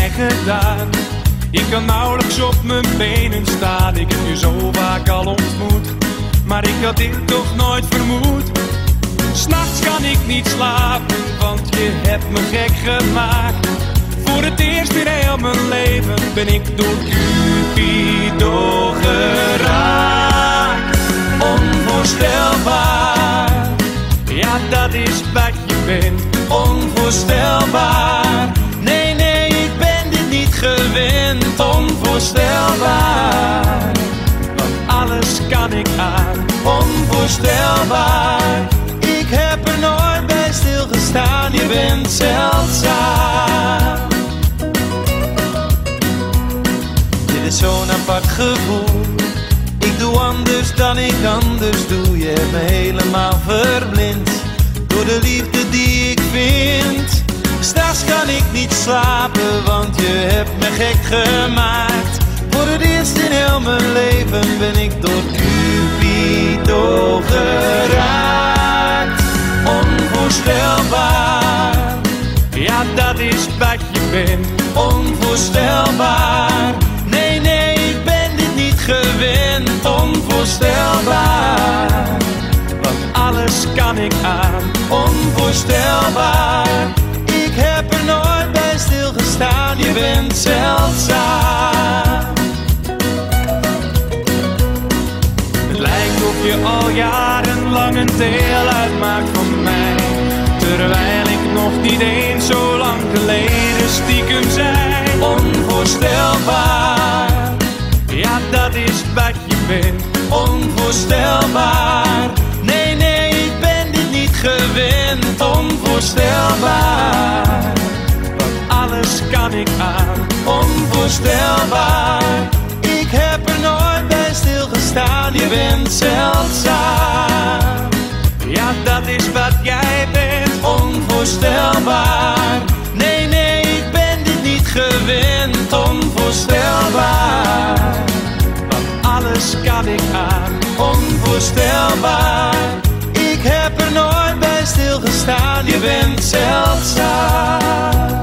mij gedaan? Ik kan nauwelijks op mijn benen staan. Ik heb je zo vaak al ontmoet, maar ik had dit toch nooit vermoed. 'S Nachts kan ik niet slapen, want je hebt me gek gemaakt. Voor het eerst in heel mijn leven ben ik door Cupido geraakt. Onvoorstelbaar, ja dat is wat je bent. Onvoorstelbaar, nee nee ik ben dit niet gewend. Onvoorstelbaar, want alles kan ik aan. Onvoorstelbaar, ik heb er nooit bij stilgestaan. Je bent zeldzaam. Dit is zo'n apart gevoel. Ik doe anders dan ik anders doe. Je hebt me helemaal verblind door de liefde die ik vind. 'S Nachts kan ik niet slapen, want je hebt me gek gemaakt. Voor het eerst in heel mijn leven ben ik door Cupido geraakt. Onvoorstelbaar, ja dat is wat je bent. Onvoorstelbaar, nee nee ik ben dit niet gewend. Onvoorstelbaar, want alles kan ik aan. Onvoorstelbaar, ik heb er nooit bij stilgestaan. Je bent zeldzaam. Het lijkt of je al jarenlang een deel uitmaakt van mij, terwijl ik nog niet eens zo lang geleden stiekem zei. Onvoorstelbaar, ja dat is wat je bent. Onvoorstelbaar, nee nee ik ben dit niet gewend. Onvoorstelbaar, want alles kan ik aan. Onvoorstelbaar, ik heb er nooit bij stilgestaan. Je bent zeldzaam, ja dat is wat jij bent. Onvoorstelbaar, nee nee ik ben dit niet gewend. Onvoorstelbaar, want alles kan ik aan. Onvoorstelbaar, ik heb er nooit bij stilgestaan. Je bent zeldzaam.